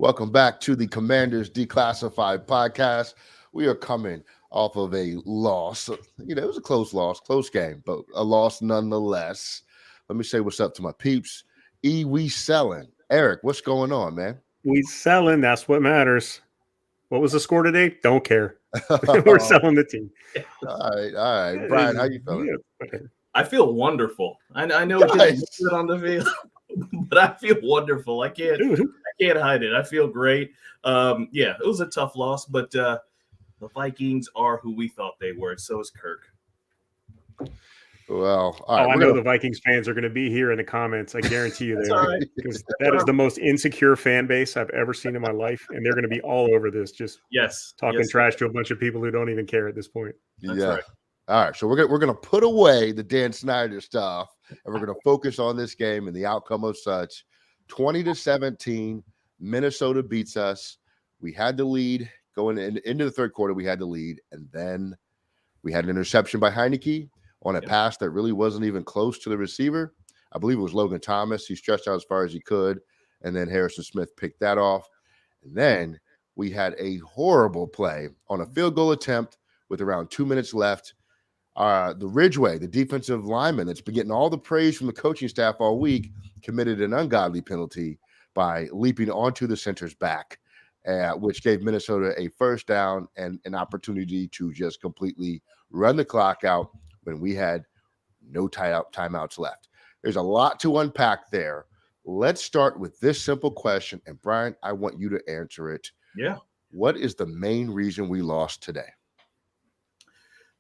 Welcome back to the Commanders Declassified podcast. We are coming off of a loss. It was a close loss, close game, but a loss nonetheless. Let me say what's up to my peeps. We selling. Eric, what's going on, man? We selling. That's what matters. What was the score today? Don't care. We're all selling the team. right. Brian, how you feeling? I feel wonderful. I know it didn't look good on the field, but I feel wonderful. I can't hide it. I feel great. It was a tough loss, but the Vikings are who we thought they were. So is Kirk. Well, all right, I know the Vikings fans are going to be here in the comments. I guarantee you they are. Because that is the most insecure fan base I've ever seen in my life, and they're going to be all over this, just talking trash to a bunch of people who don't even care at this point. That's right. All right, so we're gonna put away the Dan Snyder stuff, and we're gonna focus on this game and the outcome of such. 20-17, Minnesota beats us. We had the lead going into the third quarter. We had the lead, and then we had an interception by Heinicke on a pass that really wasn't even close to the receiver. I believe it was Logan Thomas. He stretched out as far as he could, and then Harrison Smith picked that off. And then we had a horrible play on a field goal attempt with around 2 minutes left. The Ridgeway, the defensive lineman that's been getting all the praise from the coaching staff all week, committed an ungodly penalty by leaping onto the center's back, which gave Minnesota a first down and an opportunity to just completely run the clock out when we had no timeouts left. There's a lot to unpack there. Let's start with this simple question, and Brian, I want you to answer it. Yeah. What is the main reason we lost today?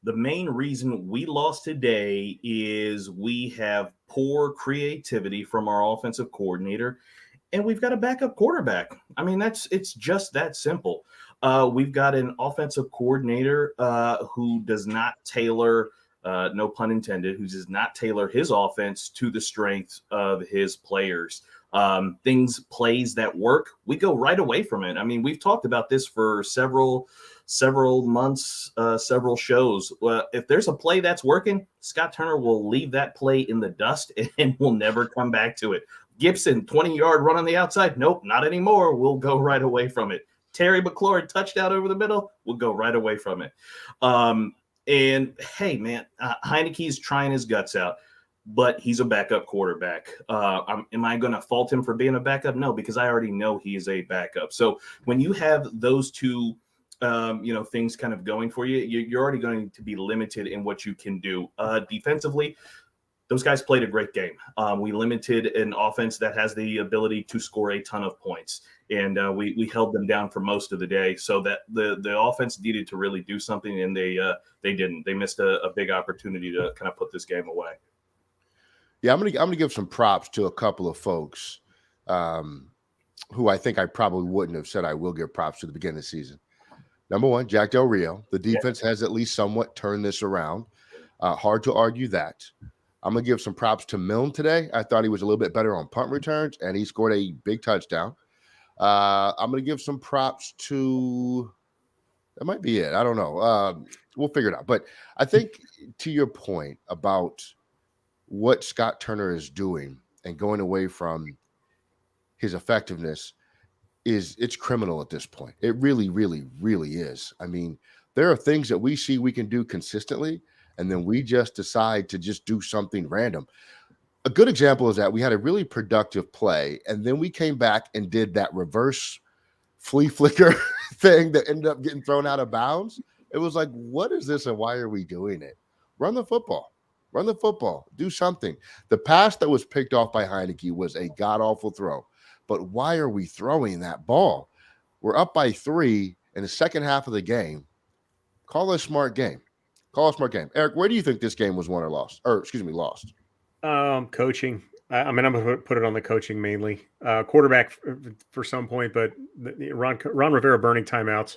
The main reason we lost today is we have poor creativity from our offensive coordinator, and we've got a backup quarterback. I mean, it's just that simple. We've got an offensive coordinator who does not tailor, no pun intended, who does not tailor his offense to the strengths of his players. Plays that work, we go right away from it. I mean, we've talked about this for several months, several shows. If there's a play that's working, Scott Turner will leave that play in the dust and will never come back to it. Gibson, 20-yard run on the outside. Nope, not anymore. We'll go right away from it. Terry McLaurin, touchdown over the middle. We'll go right away from it. And hey, man, Heinicke's trying his guts out, but he's a backup quarterback. Am I going to fault him for being a backup? No, because I already know he is a backup. So when you have those two things kind of going for you, you're already going to be limited in what you can do. Defensively, those guys played a great game. We limited an offense that has the ability to score a ton of points, and we held them down for most of the day. So that the offense needed to really do something, and they didn't. They missed a big opportunity to kind of put this game away. Yeah, I'm gonna give some props to a couple of folks who I think I probably wouldn't have said I will give props to the beginning of the season. Number one, Jack Del Rio. The defense has at least somewhat turned this around. Hard to argue that. I'm going to give some props to Milne today. I thought he was a little bit better on punt returns, and he scored a big touchdown. I'm going to give some props to – that might be it. I don't know. We'll figure it out. But I think to your point about what Scott Turner is doing and going away from his effectiveness – it's criminal at this point. It really, really, really is. I mean, there are things that we see we can do consistently, and then we just decide to just do something random. A good example is that we had a really productive play, and then we came back and did that reverse flea flicker thing that ended up getting thrown out of bounds. It was like, what is this, and why are we doing it? Run the football. Run the football. Do something. The pass that was picked off by Heinicke was a god-awful throw. But why are we throwing that ball? We're up by 3 in the second half of the game. Call a smart game. Call a smart game. Eric, where do you think this game was won or lost? Lost. Coaching. I mean, I'm going to put it on the coaching mainly. Quarterback for some point, but Ron Rivera burning timeouts.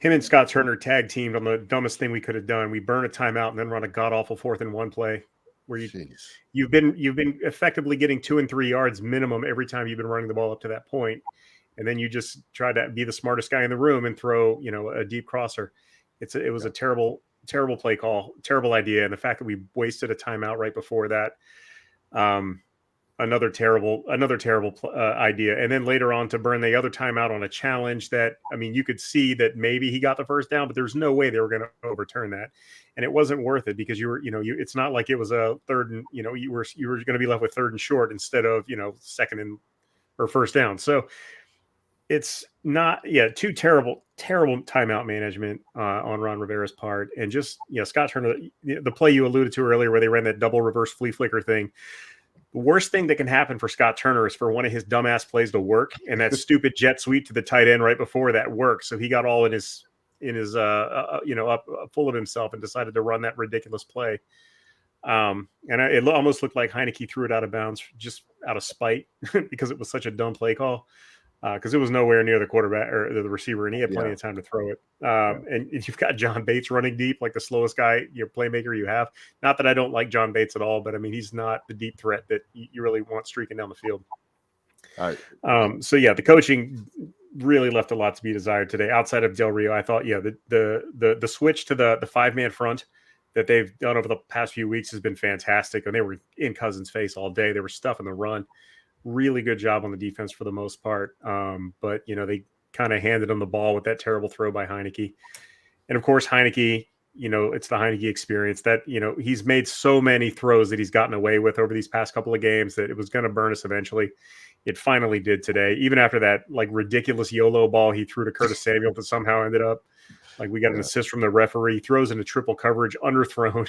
Him and Scott Turner tag teamed on the dumbest thing we could have done. We burn a timeout and then run a god-awful 4th and 1 play. Where you've been effectively getting 2 and 3 yards minimum every time you've been running the ball up to that point, and then you just try to be the smartest guy in the room and throw a deep crosser. It was a terrible play call, terrible idea, and the fact that we wasted a timeout right before that. another terrible idea. And then later on to burn the other timeout on a challenge that, I mean, you could see that maybe he got the first down, but there's no way they were going to overturn that. And it wasn't worth it because it's not like it was a third and, you were going to be left with third and short instead of, second and or first down. So it's not, too terrible timeout management on Ron Rivera's part. And just, Scott Turner, the play you alluded to earlier where they ran that double reverse flea flicker thing. The worst thing that can happen for Scott Turner is for one of his dumbass plays to work, and that stupid jet sweep to the tight end right before that worked. So he got all in his up full of himself and decided to run that ridiculous play. And it almost looked like Heinicke threw it out of bounds just out of spite because it was such a dumb play call. Because it was nowhere near the quarterback or the receiver, and he had plenty of time to throw it. And you've got John Bates running deep, like the slowest guy, playmaker you have. Not that I don't like John Bates at all, but I mean, he's not the deep threat that you really want streaking down the field. All right. The coaching really left a lot to be desired today. Outside of Del Rio, I thought, the switch to the 5-man front that they've done over the past few weeks has been fantastic. And they were in Cousins' face all day. They were stuffing the run. Really good job on the defense for the most part. But, they kind of handed him the ball with that terrible throw by Heinicke. And, of course, Heinicke, it's the Heinicke experience that, he's made so many throws that he's gotten away with over these past couple of games that it was going to burn us eventually. It finally did today, even after that, ridiculous YOLO ball he threw to Curtis Samuel that somehow ended up, we got an assist from the referee, throws into triple coverage, underthrown.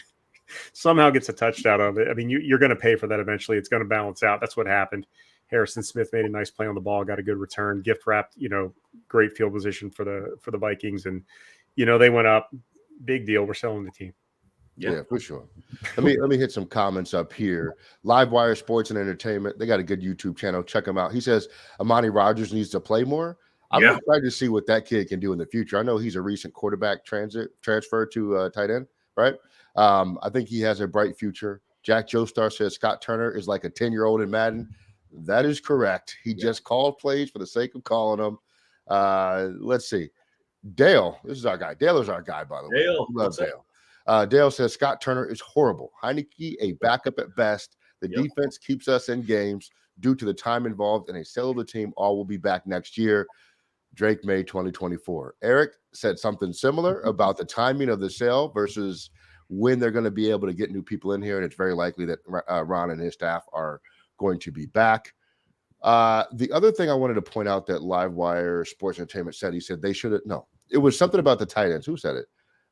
Somehow gets a touchdown of it. I mean, you're going to pay for that eventually. It's going to balance out. That's what happened. Harrison Smith made a nice play on the ball, got a good return, gift wrapped, great field position for the Vikings. And, they went up. Big deal. We're selling the team. Yeah, for sure. Let me hit some comments up here. Livewire Sports and Entertainment. They got a good YouTube channel. Check them out. He says Amani Rodgers needs to play more. I'm excited to see what that kid can do in the future. I know he's a recent quarterback transfer to tight end, right? I think he has a bright future. Jack Joestar says Scott Turner is like a 10-year-old in Madden. That is correct. He just called plays for the sake of calling them. Let's see. Dale, this is our guy. Dale is our guy, by the way. Love Dale. Dale says Scott Turner is horrible. Heinicke, a backup at best. The defense keeps us in games due to the time involved in a sale of the team. All will be back next year. Drake, May 2024. Eric said something similar about the timing of the sale versus when they're going to be able to get new people in here. And it's very likely that Ron and his staff are going to be back. The other thing I wanted to point out that Livewire Sports Entertainment said, he said they should have, no, it was something about the tight ends. Who said it?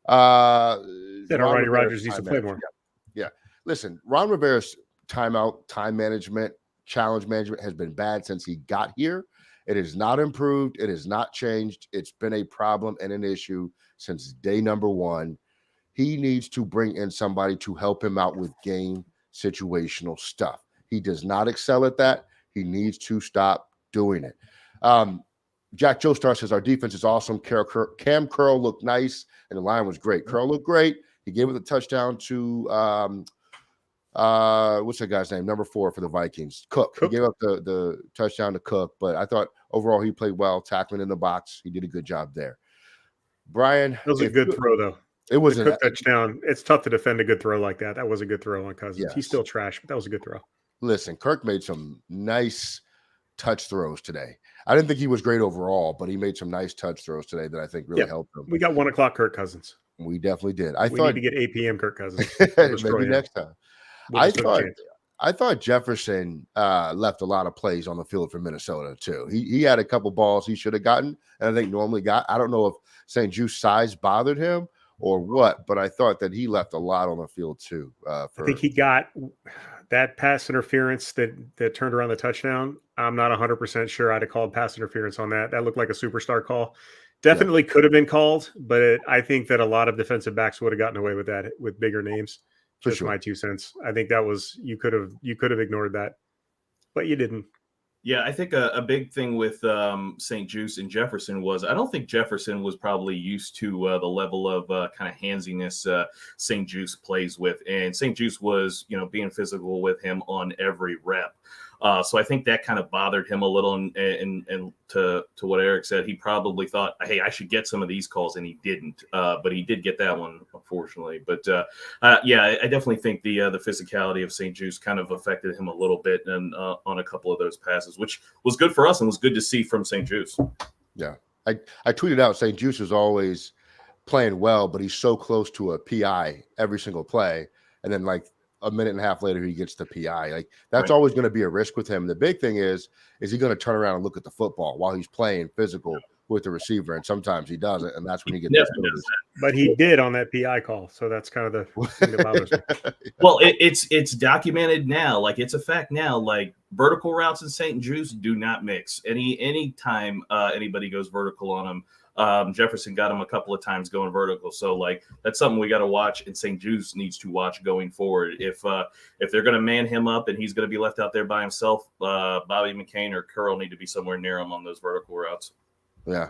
That Ronnie Rodgers needs to play more. Yeah. Listen, Ron Rivera's time management, challenge management has been bad since he got here. It has not improved. It has not changed. It's been a problem and an issue since day number one. He needs to bring in somebody to help him out with game situational stuff. He does not excel at that. He needs to stop doing it. Jack Joestar says our defense is awesome. Cam Curl looked nice, and the line was great. Curl looked great. He gave it the touchdown to what's that guy's name? Number 4 for the Vikings. Cook. He gave up the touchdown to Cook, but I thought overall he played well, tackling in the box. He did a good job there. Brian, that was a good throw though. It was a touchdown. It's tough to defend a good throw like that. That was a good throw on Cousins. Yes. He's still trash, but that was a good throw. Listen, Kirk made some nice touch throws today. I didn't think he was great overall, but he made some nice touch throws today that I think really helped him. We got 1 o'clock Kirk Cousins. We definitely did. We need to get 8 p.m. Kirk Cousins. Maybe next time. I thought Jefferson left a lot of plays on the field for Minnesota too. He had a couple balls he should have gotten, and I think normally got. I don't know if St. Juice's size bothered him or what, but I thought that he left a lot on the field too. I think he got that pass interference that turned around the touchdown. I'm not 100% sure I'd have called pass interference on that. That looked like a superstar call. Definitely could have been called, but I think that a lot of defensive backs would have gotten away with that with bigger names. Just my 2 cents. I think that was you could have ignored that, but you didn't. Yeah, I think a big thing with St. Juice and Jefferson was I don't think Jefferson was probably used to the level of kind of handsiness St. Juice plays with. And St. Juice was, being physical with him on every rep. So I think that kind of bothered him a little. And to what Eric said, he probably thought, hey, I should get some of these calls, and he didn't. But he did get that one, unfortunately. But yeah, I definitely think the physicality of St. Juice kind of affected him a little bit, and on a couple of those passes, which was good for us and was good to see from St. Juice. Yeah, I tweeted out St. Juice is always playing well, but he's so close to a PI every single play, and then like a minute and a half later he gets the PI. Like that's always going to be a risk with him. The big thing is he going to turn around and look at the football while he's playing physical with the receiver? And sometimes he doesn't, and that's when you get those penalties. But he did on that PI call, so that's kind of the thing that bothers me. Well, it's documented now, like it's a fact now. Like vertical routes and St. Juice do not mix. Any time anybody goes vertical on him. Jefferson got him a couple of times going vertical, so like that's something we got to watch, and St. Juice needs to watch going forward. If they're going to man him up and he's going to be left out there by himself, Bobby McCain or Curl need to be somewhere near him on those vertical routes. Yeah.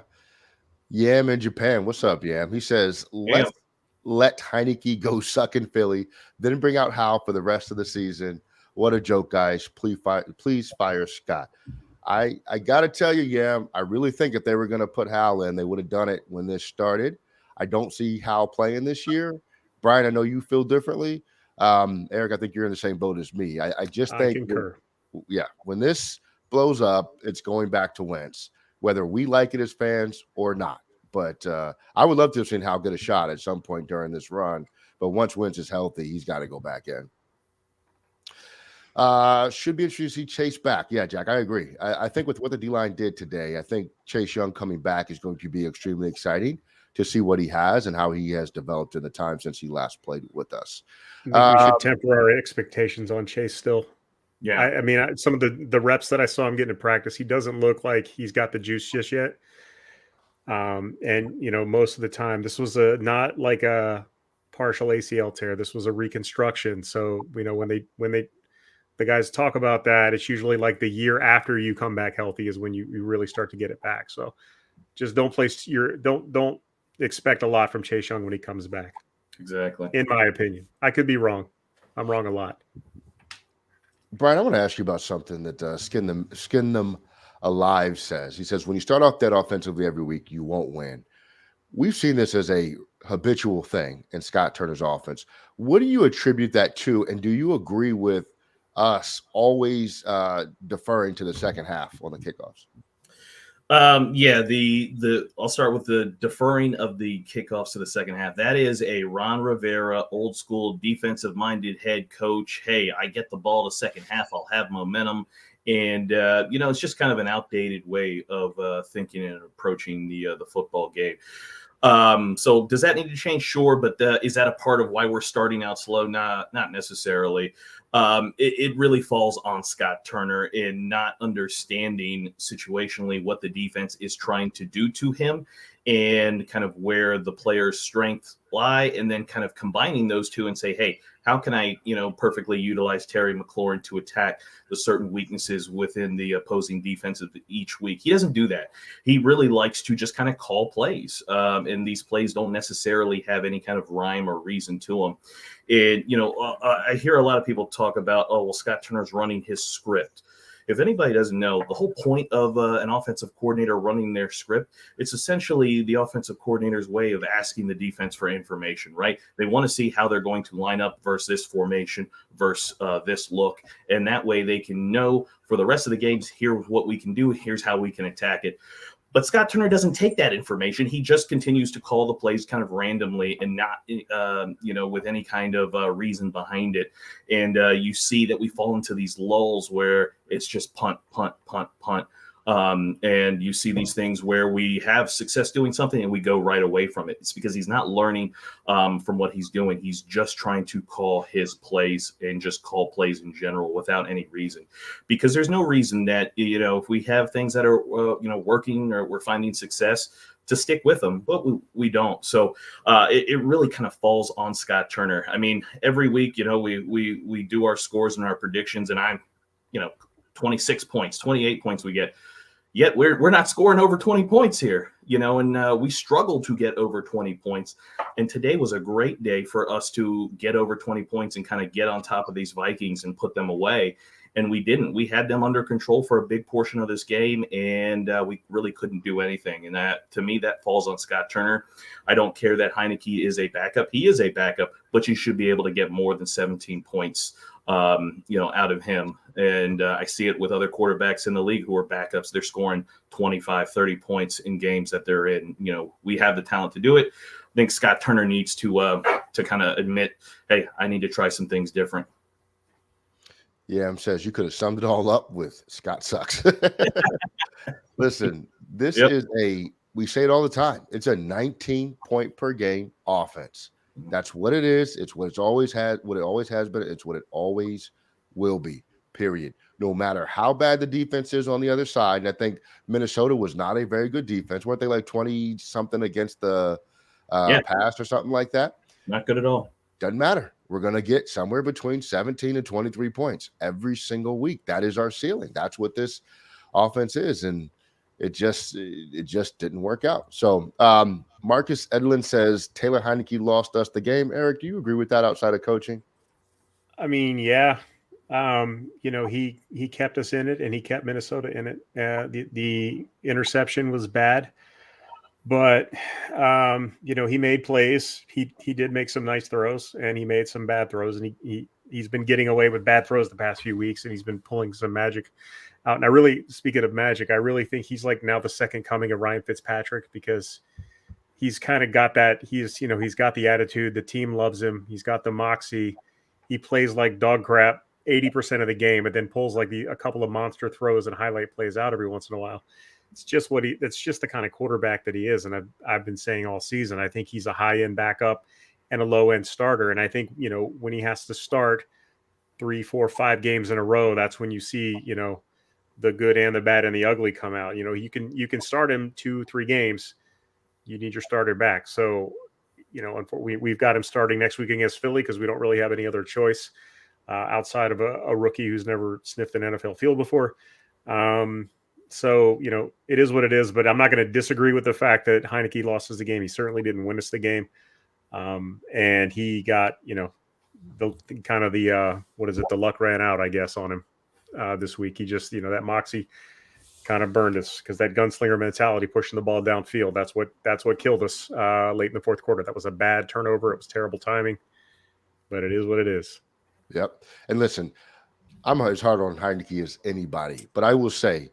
Yam in Japan. What's up, Yam? He says, let Heinicke go suck in Philly, then bring out Hal for the rest of the season. What a joke, guys. Please fire Scott. I got to tell you, Yam, I really think if they were going to put Hal in, they would have done it when this started. I don't see Hal playing this year. Brian, I know you feel differently. Eric, I think you're in the same boat as me. I just think, concur. When this blows up, it's going back to Wentz, whether we like it as fans or not. But I would love to have seen Hal get a shot at some point during this run. But once Wentz is healthy, he's got to go back in. Should be interesting to see Chase back. Yeah, Jack, I agree. I think with what the D-line did today, I think Chase Young coming back is going to be extremely exciting to see what he has and how he has developed in the time since he last played with us. I think we should temper our expectations on Chase still. Yeah. I mean, some of the reps that I saw him getting in practice, he doesn't look like he's got the juice just yet. And, most of the time, this was not like a partial ACL tear. This was a reconstruction. So, when the guys talk about that, it's usually like the year after you come back healthy is when you really start to get it back. So just don't expect a lot from Chase Young when he comes back. Exactly. In my opinion. I could be wrong. I'm wrong a lot. Brian, I want to ask you about something that Skin Them Alive says. He says, when you start off dead offensively every week, you won't win. We've seen this as a habitual thing in Scott Turner's offense. What do you attribute that to? And do you agree with us always deferring to the second half on the kickoffs? I'll start with the deferring of the kickoffs to the second half. That is a Ron Rivera, old school defensive minded head coach. Hey, I get the ball to second half, I'll have momentum. And, it's just kind of an outdated way of thinking and approaching the football game. So does that need to change? Sure. But is that a part of why we're starting out slow? Not necessarily. It really falls on Scott Turner in not understanding situationally what the defense is trying to do to him and kind of where the player's strengths lie, and then kind of combining those two and say, hey, how can I, perfectly utilize Terry McLaurin to attack the certain weaknesses within the opposing defense of each week? He doesn't do that. He really likes to just kind of call plays. And these plays don't necessarily have any kind of rhyme or reason to them. And, I hear a lot of people talk about, Scott Turner's running his script. If anybody doesn't know, the whole point of an offensive coordinator running their script, it's essentially the offensive coordinator's way of asking the defense for information, right? They want to see how they're going to line up versus this formation versus this look. And that way they can know for the rest of the games, here's what we can do, here's how we can attack it. But Scott Turner doesn't take that information. He just continues to call the plays kind of randomly and not, with any kind of reason behind it. And you see that we fall into these lulls where it's just punt, punt, punt, punt. And you see these things where we have success doing something and we go right away from it. It's because he's not learning from what he's doing. He's just trying to call his plays and just call plays in general without any reason, because there's no reason that, if we have things that are, working or we're finding success, to stick with them, but we don't. So it really kind of falls on Scott Turner. I mean, every week, we do our scores and our predictions, and I'm, 26 points, 28 points we get. Yet we're not scoring over 20 points here, and we struggle to get over 20 points. And today was a great day for us to get over 20 points and kind of get on top of these Vikings and put them away. and we didn't. We had them under control for a big portion of this game, and we really couldn't do anything. And that, to me, that falls on Scott Turner. I don't care that Heinicke is a backup. He is a backup, but you should be able to get more than 17 points out of him. And I see it with other quarterbacks in the league who are backups. They're scoring 25, 30 points in games that they're in. We have the talent to do it. I think Scott Turner needs to kind of admit, hey, I need to try some things different. Yeah, says you could have summed it all up with Scott sucks. Listen, this is we say it all the time. It's a 19 point per game offense. That's what it is. It's what it's always had, what it always has been. It's what it always will be, period. No matter how bad the defense is on the other side. And I think Minnesota was not a very good defense. Weren't they like 20 something against the pass or something like that? Not good at all. Doesn't matter. We're going to get somewhere between 17 and 23 points every single week. That is our ceiling. That's what this offense is. And it just didn't work out. So Marcus Edlin says Taylor Heinicke lost us the game. Eric, do you agree with that outside of coaching? I mean, yeah. He kept us in it, and he kept Minnesota in it. The interception was bad, but he made plays. He did make some nice throws, and he made some bad throws, and he's been getting away with bad throws the past few weeks, and he's been pulling some magic out. And I really, speaking of magic, I really think he's like now the second coming of Ryan Fitzpatrick, because he's kind of got that. He's got the attitude. The team loves him. He's got the moxie. He plays like dog crap 80% of the game, but then pulls like a couple of monster throws and highlight plays out every once in a while. It's just that's just the kind of quarterback that he is. And I've been saying all season, I think he's a high end backup and a low end starter. And I think, when he has to start 3, 4, 5 games in a row, that's when you see, the good and the bad and the ugly come out. You can start him 2, 3 games. You need your starter back. So, we've got him starting next week against Philly because we don't really have any other choice outside of a rookie who's never sniffed an NFL field before. So, it is what it is, but I'm not going to disagree with the fact that Heinicke lost us the game. He certainly didn't win us the game. And he got, the luck ran out, I guess, on him this week. He just, that moxie kind of burned us, because that gunslinger mentality, pushing the ball downfield, that's what killed us late in the fourth quarter. That was a bad turnover. It was terrible timing, but it is what it is. Yep. And listen, I'm as hard on Heinicke as anybody, but I will say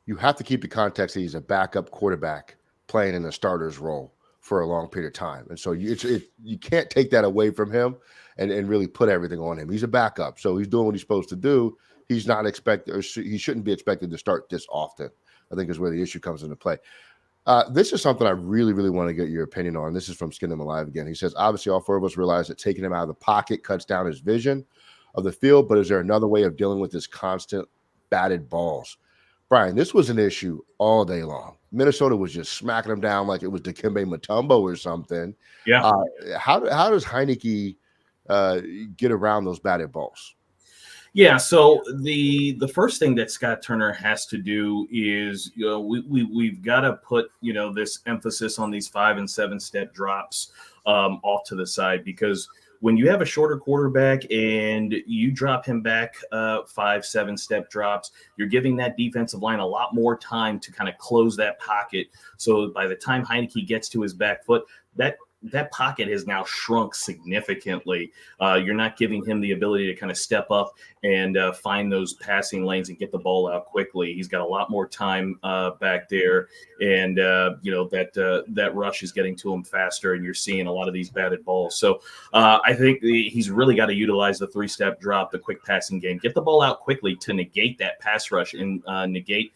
you have to keep the context that he's a backup quarterback playing in a starter's role for a long period of time. And so you can't take that away from him and really put everything on him. He's a backup, so he's doing what he's supposed to do. He's not expected, or he shouldn't be expected to start this often, I think is where the issue comes into play. This is something I really, really want to get your opinion on. This is from Skin Him Alive again. He says, obviously all 4 of us realize that taking him out of the pocket cuts down his vision of the field, but is there another way of dealing with this constant batted balls? Brian, this was an issue all day long. Minnesota was just smacking him down like it was Dikembe Mutombo or something. Yeah. How does Heinicke get around those batted balls? Yeah, so the first thing that Scott Turner has to do is, we've got to put, this emphasis on these 5 and 7 step drops off to the side, because when you have a shorter quarterback and you drop him back 5, 7 step drops, you're giving that defensive line a lot more time to kind of close that pocket. So by the time Heinicke gets to his back foot, that pocket has now shrunk significantly. You're not giving him the ability to kind of step up and find those passing lanes and get the ball out quickly. He's got a lot more time back there, and that rush is getting to him faster, and you're seeing a lot of these batted balls. So I think he's really got to utilize the 3-step drop, the quick passing game, get the ball out quickly to negate that pass rush and negate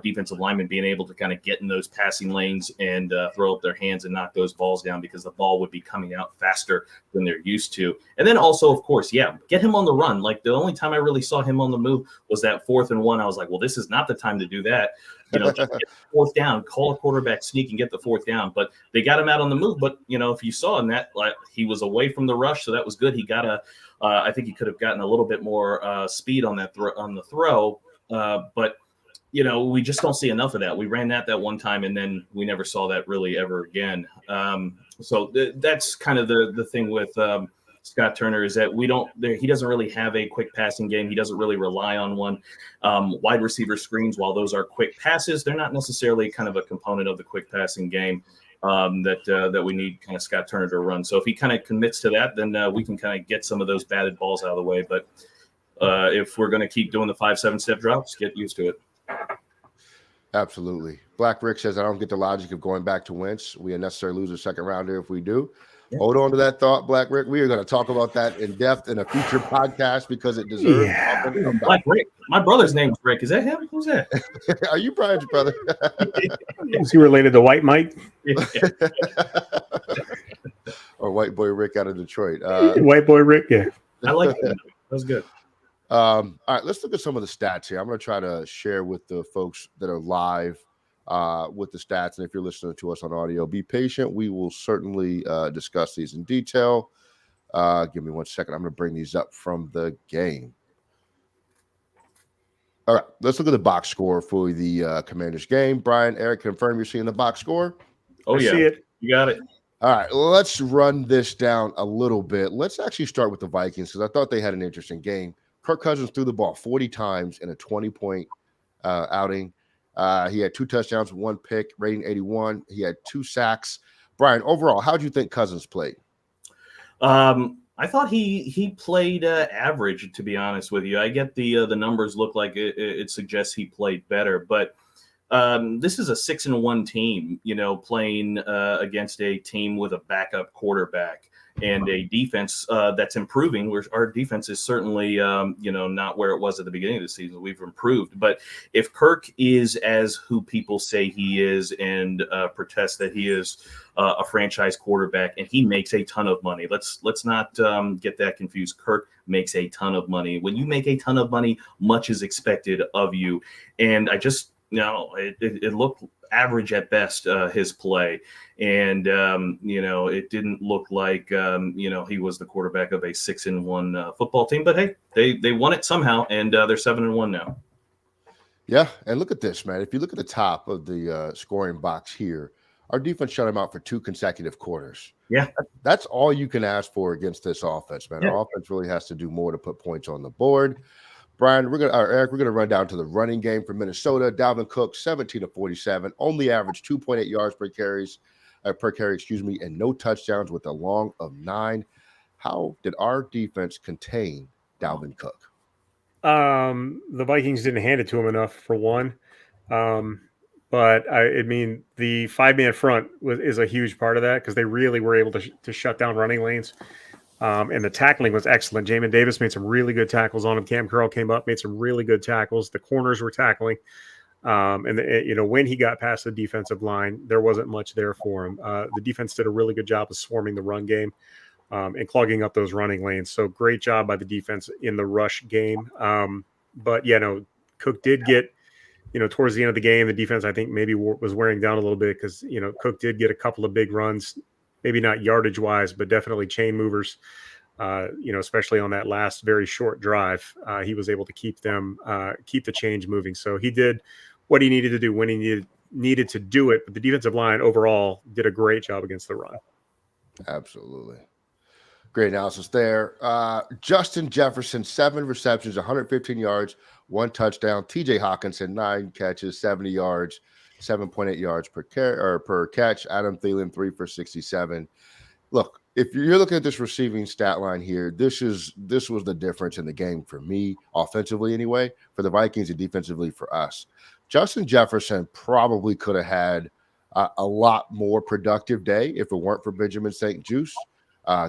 defensive linemen being able to kind of get in those passing lanes and throw up their hands and knock those balls down, because the ball would be coming out faster than they're used to. And then also, of course, get him on the run. Like, the only time I really saw him on the move was that 4th and 1. I was like, well, this is not the time to do that. Just get the 4th down, call a quarterback sneak and get the 4th down. But they got him out on the move. But, if you saw in that, like, he was away from the rush, so that was good. He got I think he could have gotten a little bit more speed on that on the throw. But we just don't see enough of that. We ran that one time, and then we never saw that really ever again. So that's kind of the thing with Scott Turner is that he doesn't really have a quick passing game. He doesn't really rely on one. Wide receiver screens, while those are quick passes, they're not necessarily kind of a component of the quick passing game that we need kind of Scott Turner to run. So if he kind of commits to that, then we can kind of get some of those batted balls out of the way. But if we're going to keep doing the 5-7 step drops, get used to it. Absolutely. Black Rick says, I don't get the logic of going back to Wentz. We unnecessarily lose a second rounder if we do. Yeah. Hold on to that thought, Black Rick. We are going to talk about that in depth in a future podcast because it deserves. Yeah. Black Rick. My brother's name is Rick. Is that him? Who's that? Are you Brian's brother? Is he related to White Mike? Or White Boy Rick out of Detroit? White Boy Rick, yeah. I like that. That was good. All right, let's look at some of the stats here. I'm going to try to share with the folks that are live with the stats. And if you're listening to us on audio, be patient. We will certainly discuss these in detail. Give me 1 second. I'm going to bring these up from the game. All right, let's look at the box score for the Commanders game. Brian, Eric, confirm you're seeing the box score? Oh, yeah. See it. You got it. All right, let's run this down a little bit. Let's actually start with the Vikings because I thought they had an interesting game. Kirk Cousins threw the ball 40 times in a 20-point outing. He had 2 touchdowns, 1 pick, rating 81. He had 2 sacks. Brian, overall, how do you think Cousins played? I thought he played average, to be honest with you. I get the numbers look like it suggests he played better, but this is a 6-1 team, playing against a team with a backup quarterback and a defense that's improving. Our defense is certainly, not where it was at the beginning of the season. We've improved. But if Kirk is as who people say he is and protests that he is a franchise quarterback and he makes a ton of money, let's not get that confused. Kirk makes a ton of money. When you make a ton of money, much is expected of you. And I just, it looked average at best, his play. And, it didn't look like, he was the quarterback of a 6-1 football team. But, hey, they won it somehow, and they're 7-1 now. Yeah, and look at this, man. If you look at the top of the scoring box here, our defense shut him out for 2 consecutive quarters. Yeah. That's all you can ask for against this offense, man. Yeah. Our offense really has to do more to put points on the board. Brian, Eric, we're gonna run down to the running game for Minnesota. Dalvin Cook, 17 of 47, only averaged 2.8 yards per carry, and no touchdowns with a long of 9. How did our defense contain Dalvin Cook? The Vikings didn't hand it to him enough, for one. But the 5-man front is a huge part of that because they really were able to shut down running lanes. And the tackling was excellent. Jamin Davis made some really good tackles on him. Cam Curl came up, made some really good tackles. The corners were tackling. When he got past the defensive line, there wasn't much there for him. The defense did a really good job of swarming the run game and clogging up those running lanes. So great job by the defense in the rush game. Cook did get, towards the end of the game, the defense, I think, maybe was wearing down a little bit because, Cook did get a couple of big runs. Maybe not yardage wise, but definitely chain movers, especially on that last very short drive. He was able to keep the change moving. So he did what he needed to do when he needed to do it. But the defensive line overall did a great job against the run. Absolutely. Great analysis there. Justin Jefferson, 7 receptions, 115 yards, 1 touchdown. TJ Hawkinson, 9 catches, 70 yards. 7.8 yards per catch. Adam Thielen, 3 for 67. Look, if you're looking at this receiving stat line here, this was the difference in the game for me, offensively anyway, for the Vikings and defensively for us. Justin Jefferson probably could have had a lot more productive day if it weren't for Benjamin St-Juste.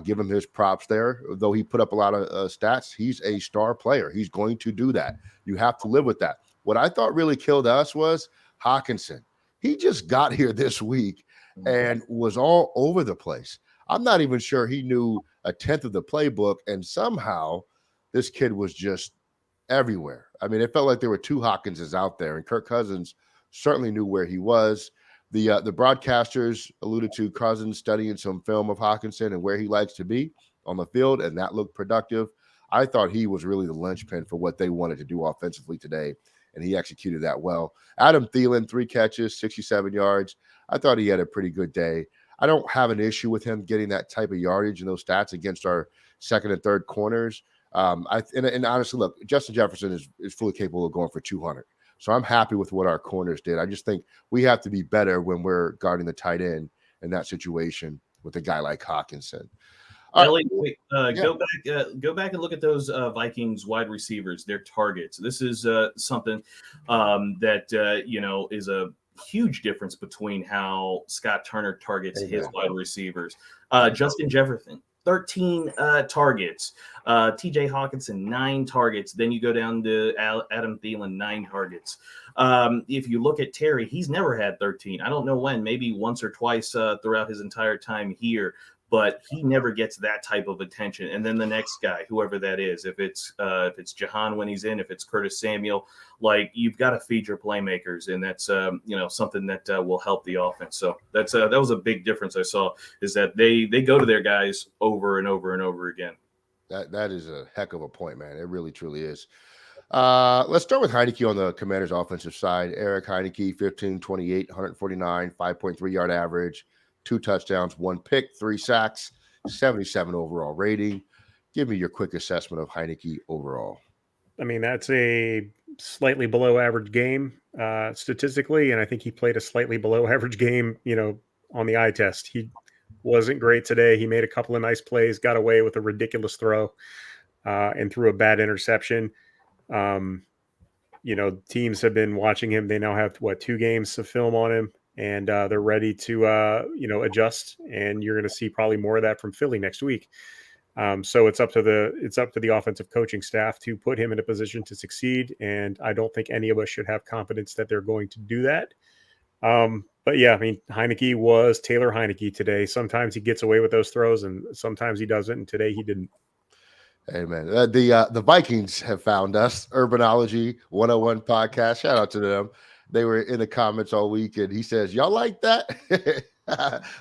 Give him his props there. Though he put up a lot of stats, he's a star player. He's going to do that. You have to live with that. What I thought really killed us was Hawkinson. He just got here this week and was all over the place. I'm not even sure he knew a tenth of the playbook, and somehow this kid was just everywhere. I mean, it felt like there were 2 Hawkinses out there, and Kirk Cousins certainly knew where he was. The broadcasters alluded to Cousins studying some film of Hawkinson and where he likes to be on the field, and that looked productive. I thought he was really the linchpin for what they wanted to do offensively today, and he executed that well. Adam Thielen, 3 catches, 67 yards. I thought he had a pretty good day. I don't have an issue with him getting that type of yardage and those stats against our second and third corners. And honestly, look, Justin Jefferson is fully capable of going for 200. So I'm happy with what our corners did. I just think we have to be better when we're guarding the tight end in that situation with a guy like Hawkinson. Ellie, Yeah. go back and look at those Vikings wide receivers, their targets. This is something that is a huge difference between how Scott Turner targets his wide receivers. Justin Jefferson, 13 targets. TJ Hawkinson, 9 targets. Then you go down to Adam Thielen, 9 targets. If you look at Terry, he's never had 13. I don't know when, maybe once or twice throughout his entire time here, but he never gets that type of attention. And then the next guy, whoever that is, if it's Jahan when he's in, if it's Curtis Samuel, like, you've got to feed your playmakers, and that's something that will help the offense. So that was a big difference I saw, is that they go to their guys over and over and over again. That is a heck of a point, man. It really truly is. Let's start with Heinicke on the Commanders' offensive side. Eric Heinicke, 15-28, 149, 5.3 yard average, 2 touchdowns, 1 pick, 3 sacks, 77 overall rating. Give me your quick assessment of Heinicke overall. I mean, that's a slightly below average game statistically, and I think he played a slightly below average game, on the eye test. He wasn't great today. He made a couple of nice plays, got away with a ridiculous throw, and threw a bad interception. Teams have been watching him. They now have 2 games of film on him, and they're ready to adjust. And you're going to see probably more of that from Philly next week. So it's up to the offensive coaching staff to put him in a position to succeed. And I don't think any of us should have confidence that they're going to do that. But yeah, I mean, Heinicke was Taylor Heinicke today. Sometimes he gets away with those throws, and sometimes he doesn't. And today he didn't. Hey, man, the Vikings have found us. Urbanology 101 podcast. Shout out to them. They were in the comments all week, and he says, "Y'all like that?"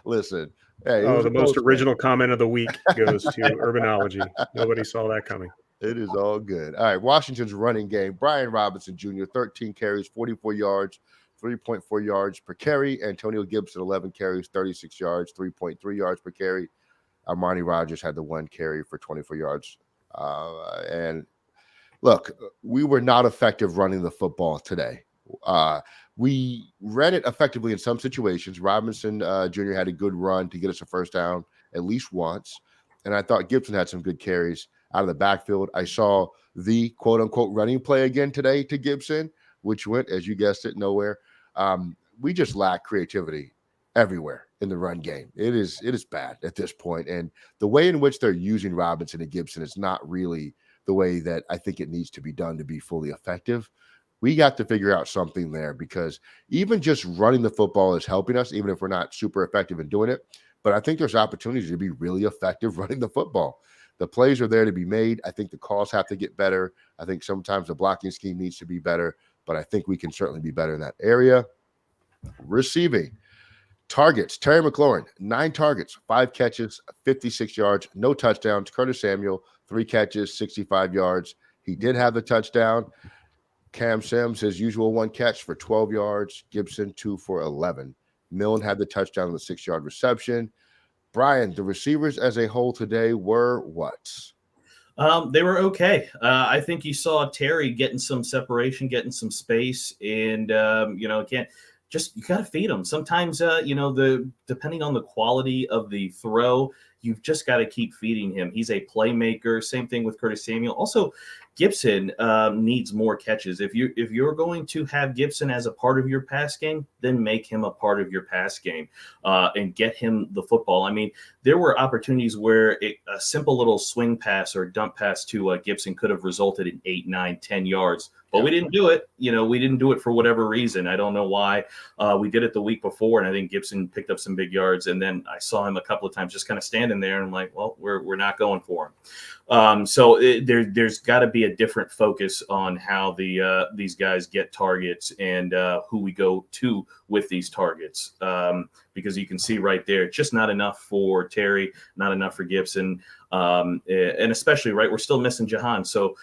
Listen. Hey, the most original comment of the week goes to Urbanology. Nobody saw that coming. It is all good. All right, Washington's running game. Brian Robinson Jr., 13 carries, 44 yards, 3.4 yards per carry. Antonio Gibson, 11 carries, 36 yards, 3.3 yards per carry. Armani Rogers had the 1 carry for 24 yards. And look, we were not effective running the football today. We ran it effectively in some situations. Robinson Jr. had a good run to get us a first down at least once. And I thought Gibson had some good carries out of the backfield. I saw the quote-unquote running play again today to Gibson, which went, as you guessed it, nowhere. We just lack creativity everywhere in the run game. It is bad at this point. And the way in which they're using Robinson and Gibson is not really the way that I think it needs to be done to be fully effective. We got to figure out something there, because even just running the football is helping us, even if we're not super effective in doing it. But I think there's opportunities to be really effective running the football. The plays are there to be made. I think the calls have to get better. I think sometimes the blocking scheme needs to be better, but I think we can certainly be better in that area. Receiving targets. Terry McLaurin, 9 targets, 5 catches, 56 yards, no touchdowns. Curtis Samuel, 3 catches, 65 yards. He did have the touchdown. Cam Sims, his usual 1 catch for 12 yards. Gibson, 2 for 11. Milne had the touchdown on the 6-yard reception. Brian, the receivers as a whole today were what? They were okay. I think you saw Terry getting some separation, getting some space, and you got to feed them. Sometimes, depending on the quality of the throw, you've just got to keep feeding him. He's a playmaker. Same thing with Curtis Samuel. Also, Gibson needs more catches. If you're going to have Gibson as a part of your pass game, then make him a part of your pass game and get him the football. I mean, there were opportunities where a simple little swing pass or dump pass to Gibson could have resulted in 8, 9, 10 yards. But we didn't do it. We didn't do it for whatever reason. I don't know why. We did it the week before, and I think Gibson picked up some big yards. And then I saw him a couple of times just kind of standing there, and I'm like, well, we're not going for him. So there's got to be a different focus on how these guys get targets and who we go to with these targets. Because you can see right there, it's just not enough for Terry, not enough for Gibson. And especially, right, we're still missing Jahan. So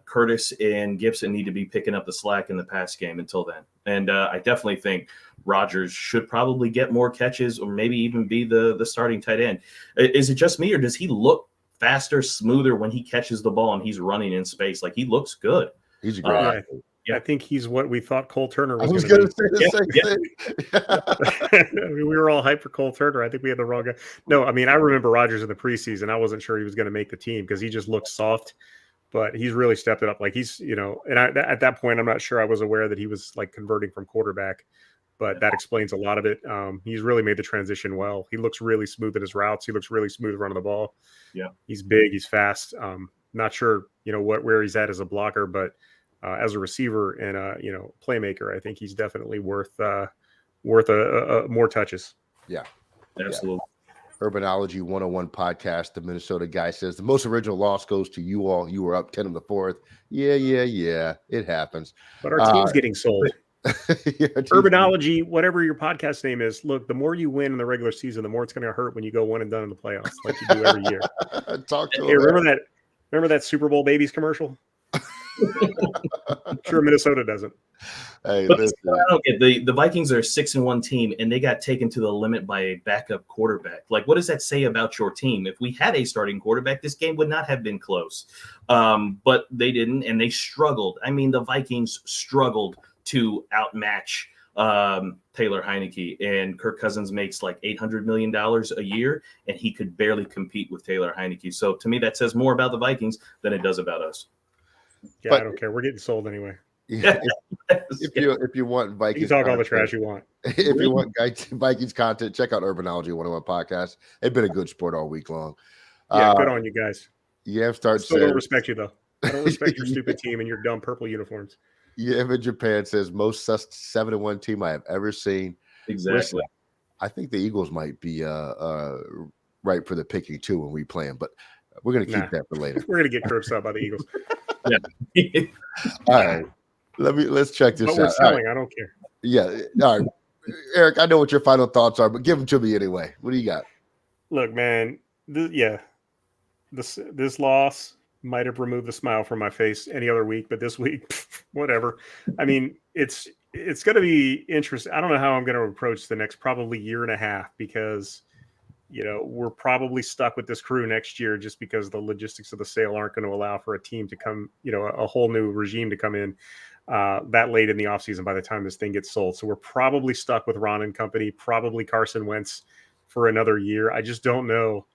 Curtis and Gibson need to be picking up the slack in the pass game until then. And I definitely think Rodgers should probably get more catches, or maybe even be the starting tight end. Is it just me, or does he look faster, smoother when he catches the ball and he's running in space. Like, he looks good. He's a great athlete. I think he's what we thought Cole Turner was. I was going to say the same thing. We were all hyped for Cole Turner. I think we had the wrong guy. No, I mean, I remember Rodgers in the preseason. I wasn't sure he was going to make the team because he just looked soft, but he's really stepped it up. Like, he's, and at that point, I'm not sure I was aware that he was like converting from quarterback, but that explains a lot of it. He's really made the transition well. He looks really smooth in his routes. He looks really smooth running the ball. Yeah. He's big. He's fast. Not sure, where he's at as a blocker, but as a receiver and a playmaker, I think he's definitely worth more touches. Yeah, absolutely. Yeah. Urbanology 101 podcast. The Minnesota guy says the most original loss goes to you all. You were up 10 in the fourth. Yeah. It happens. But our team's getting sold. Urbanology, whatever your podcast name is. Look, the more you win in the regular season, the more it's going to hurt when you go 1 and done in the playoffs, like you do every year. Remember that Super Bowl babies commercial? I'm sure Minnesota doesn't. Hey, but I don't get the Vikings are a 6-1 team, and they got taken to the limit by a backup quarterback. Like, what does that say about your team? If we had a starting quarterback, this game would not have been close. But they didn't, and they struggled. I mean, the Vikings struggled to outmatch Taylor Heinicke, and Kirk Cousins makes like $800 million a year, and he could barely compete with Taylor Heinicke. So to me, that says more about the Vikings than it does about us. Yeah, but I don't care. We're getting sold anyway. If you want Vikings, you can talk all the trash you want. If you want Vikings content, check out Urbanology 101 podcast. It's been a good sport all week long. Yeah, good on you guys. Yeah, I don't respect you though. I don't respect your stupid team and your dumb purple uniforms. Yeah, in Japan says most 7-1 team I have ever seen. Exactly. Listen, I think the Eagles might be right for the picking too when we play them, but we're going to keep that for later. We're going to get curbs out by the Eagles. Yeah. All right. Let's check this out. We're selling. Right. I don't care. Yeah. All right. Eric, I know what your final thoughts are, but give them to me anyway. What do you got? Look, man. This loss might have removed the smile from my face any other week, but this week, whatever. I mean, it's going to be interesting. I don't know how I'm going to approach the next probably year and a half because we're probably stuck with this crew next year just because the logistics of the sale aren't going to allow for a team to come, a whole new regime to come in that late in the offseason by the time this thing gets sold. So we're probably stuck with Ron and company, probably Carson Wentz for another year. I just don't know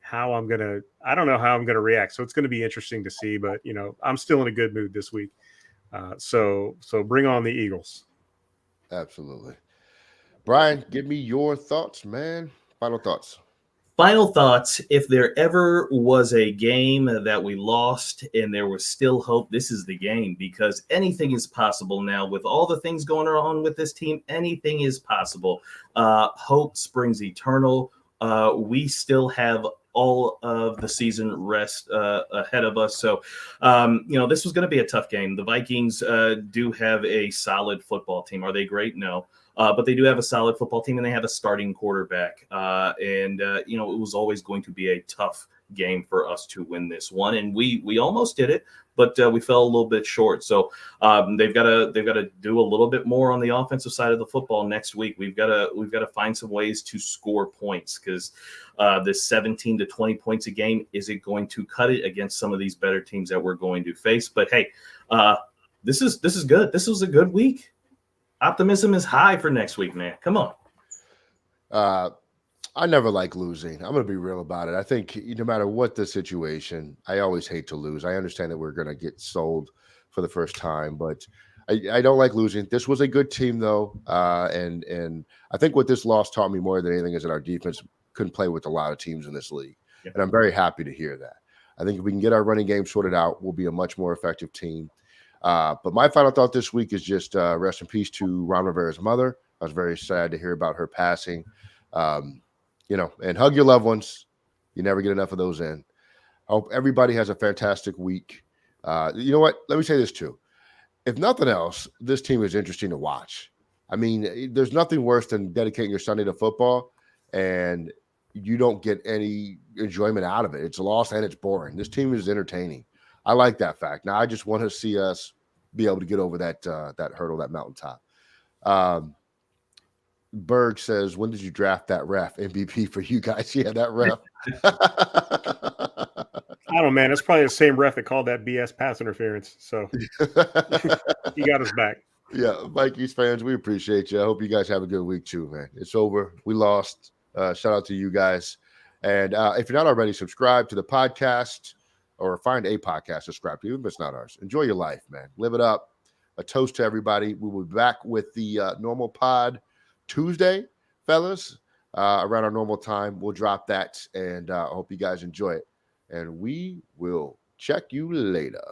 how I'm going to react. So it's going to be interesting to see, but I'm still in a good mood this week. So bring on the Eagles. Absolutely. Brian, give me your thoughts, man. Final thoughts. If there ever was a game that we lost and there was still hope, this is the game because anything is possible now with all the things going on with this team. Anything is possible. Hope springs eternal. We still have all of the season rest ahead of us. So, this was going to be a tough game. The Vikings do have a solid football team. Are they great? No. But they do have a solid football team, and they have a starting quarterback. It was always going to be a tough game for us to win this one, and we almost did it, but we fell a little bit short. So they've got to do a little bit more on the offensive side of the football next week. We've got to find some ways to score points because this 17 to 20 points a game isn't going to cut it against some of these better teams that we're going to face. But hey, this is good. This was a good week. Optimism is high for next week, man. Come on. I never like losing. I'm going to be real about it. I think no matter what the situation, I always hate to lose. I understand that we're going to get sold for the first time, but I don't like losing. This was a good team, though, and I think what this loss taught me more than anything is that our defense couldn't play with a lot of teams in this league, and I'm very happy to hear that. I think if we can get our running game sorted out, we'll be a much more effective team. But my final thought this week is just rest in peace to Ron Rivera's mother. I was very sad to hear about her passing. And hug your loved ones. You never get enough of those in. I hope everybody has a fantastic week. You know what? Let me say this too. If nothing else, this team is interesting to watch. I mean, there's nothing worse than dedicating your Sunday to football and you don't get any enjoyment out of it. It's a loss and it's boring. This team is entertaining. I like that fact. Now I just want to see us be able to get over that hurdle, that mountaintop. Berg says, when did you draft that ref? MVP for you guys? Yeah, that ref. don't know, man. It's probably the same ref that called that BS pass interference. So he got us back. Yeah, Vikings fans, we appreciate you. I hope you guys have a good week too, man. It's over. We lost. Shout out to you guys. And if you're not already, subscribe to the podcast or find a podcast, subscribe to, even if it's not ours. Enjoy your life, man. Live it up. A toast to everybody. We will be back with the normal pod Tuesday, fellas, around our normal time. We'll drop that, and I hope you guys enjoy it. And we will check you later.